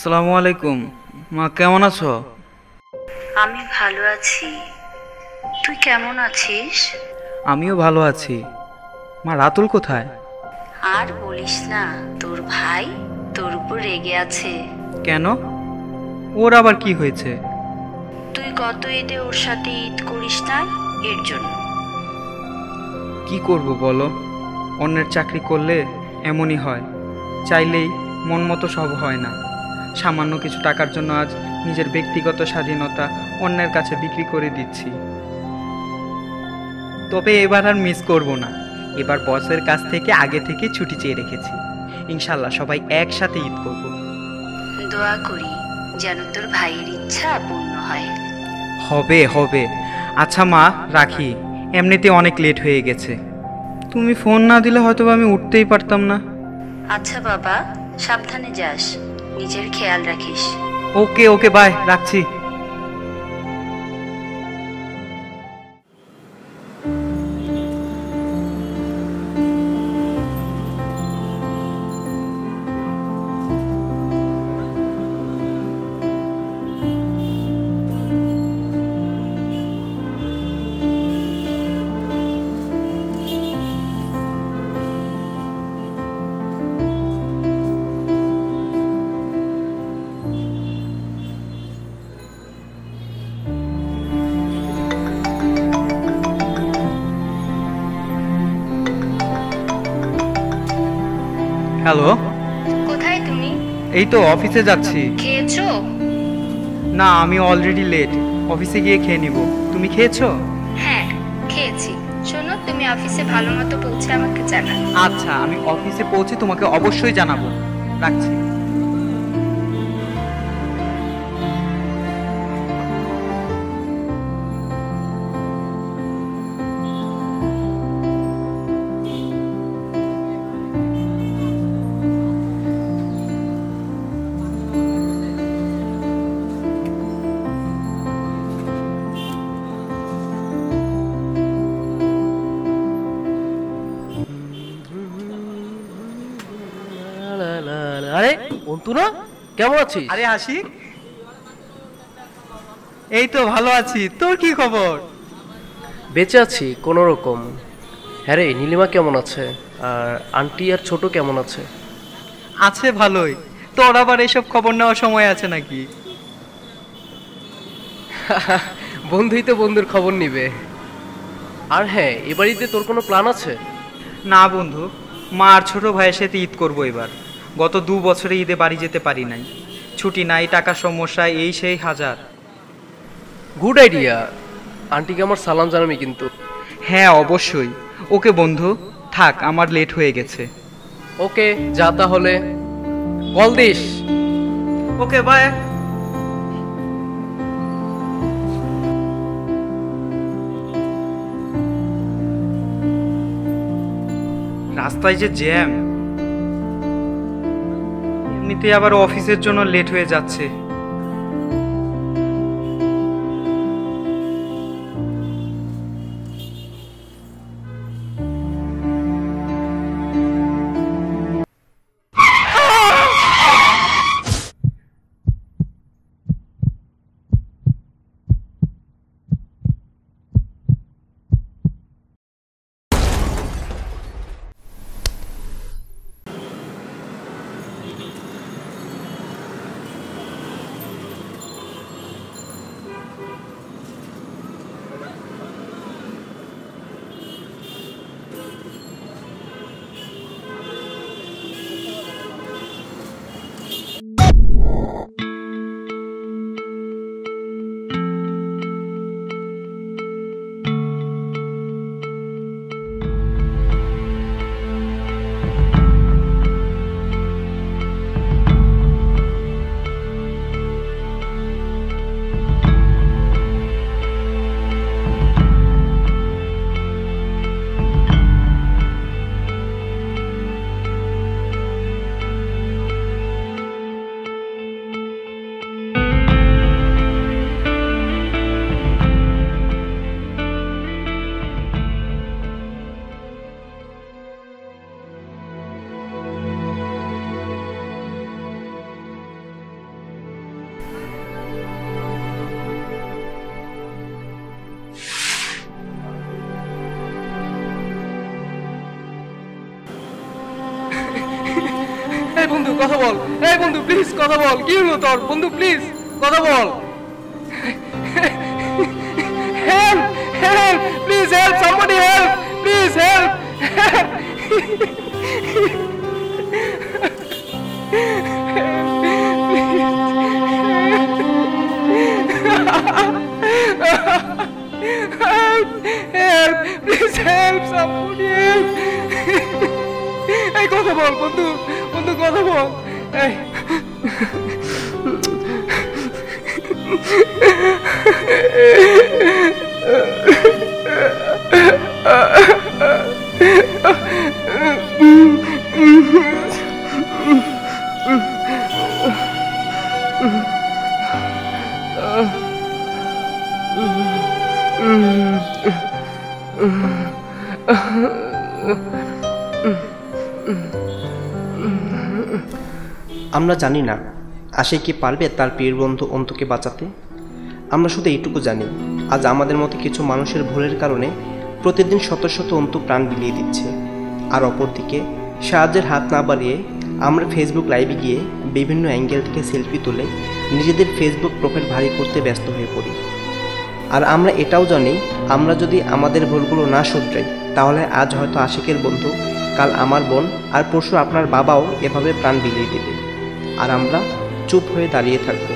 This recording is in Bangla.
আসসালামু আলাইকুম। মা কেমন আছো? আমি ভালো আছি। তুই কেমন আছিস? আমিও ভালো আছি। মা রাতুল কোথায়? আর বলিস না, তোর ভাই তোর উপর রেগে আছে। কেন? ওর আবার কি হয়েছে? তুই গত ঈদে ওর সাথে ঈদ করিস না, এর জন্য। কি করব বলো, অন্যের চাকরি করলে এমনই হয়। চাইলেই মন মতো সব হয় না। সামান্য কিছু টাকার জন্য আজ নিজের ব্যক্তিগত স্বাধীনতা অন্যের কাছে বিক্রি করে দিচ্ছি। তবে এবার আর মিস করব না। এবার বসের কাছ থেকে আগে থেকে ছুটি চেয়ে রেখেছি। ইনশাল্লাহ সবাই একসাথে ঈদ করব। দোয়া করি যেন তোর ভাইয়ের ইচ্ছা পূর্ণ হয়। হবে হবে। আচ্ছা মা, রাখি। এমনিতে অনেক লেট হয়ে গেছে। তুমি ফোন না দিলে হয়তো আমি উঠতেই পারতাম না। আচ্ছা বাবা, সাবধানে যাস, নিজের খেয়াল রাখিস। ওকে ওকে, বাই, রাখছি। হ্যালো। কোথায় তুমি? এই তো অফিসে যাচ্ছি। খেয়েছো? না, আমি অলরেডি লেট। অফিসে গিয়ে খেয়ে নিব। তুমি খেয়েছো? হ্যাঁ, খেয়েছি। শোনো, তুমি অফিসে ভালো মতো পৌঁছে আমাকে জানাও। আচ্ছা, আমি অফিসে পৌঁছে তোমাকে অবশ্যই জানাবো। রাখছি। আরে অন্তু না, কেমন আছিস? আরে আশিক, এই তো ভালো আছি। তোর কি খবর? বেঁচে আছি কোনো রকম। হ্যাঁ রে, নীলিমা কেমন আছে? আর আন্টি আর ছোট কেমন আছে? আছে ভালোই। তোর আবার এসব খবর নেওয়ার সময় আছে নাকি? বন্ধুই তো বন্ধুর খবর নিবে। আর হ্যাঁ, এবারিতে তোর কোনো প্ল্যান আছে? না বন্ধু, মা আর ছোট ভাইয়ের সাথে ঈদ করবো এবার। গত 2 বছরে ঈদে বাড়ি যেতে পারি নাই। ছুটি নাই, টাকার সমস্যা, এই সেই হাজার। Good idea. আন্টিকে আমার সালাম জানাবি কিন্তু। হ্যাঁ অবশ্যই। ওকে বন্ধু, থাক, আমার লেট হয়ে গেছে। ওকে, যা তাহলে। Call this. Okay, bye. রাস্তায় যে জ্যাম, এমনিতে আবার অফিসের জন্য লেট হয়ে যাচ্ছে। বন্ধু কথা বল, এই বন্ধু প্লিজ কথা বল, কি হলো তোর বন্ধু, প্লিজ কথা বল। Help help please help, somebody help, please help. Help, please help, somebody help. এই কথা বল বন্ধু, বন্ধু কথা বল। এই আমরা জানি না আশিক কি পারবে তার প্রিয় বন্ধু অন্তুকে বাঁচাতে। আমরা শুধু এইটুকু জানি, আজ আমাদের মতো কিছু মানুষের ভুলের কারণে প্রতিদিন শত শত অন্তু প্রাণ বিলিয়ে দিচ্ছে। আর অপরদিকে সাহায্যের হাত না বাড়িয়ে আমরা ফেসবুক লাইভে গিয়ে বিভিন্ন অ্যাঙ্গেল থেকে সেলফি তুলে নিজেদের ফেসবুক প্রোফাইল ভারী করতে ব্যস্ত হয়ে পড়ি। আর আমরা এটাও জানি, আমরা যদি আমাদের ভুলগুলো না শুধরাই তাহলে আজ হয়তো আশিকের বন্ধু, কাল আমার বোন, আর পরশু আপনার বাবাও এভাবে প্রাণ বিলিয়ে দেবে, আর আমরা চুপ হয়ে দাঁড়িয়ে থাকবো।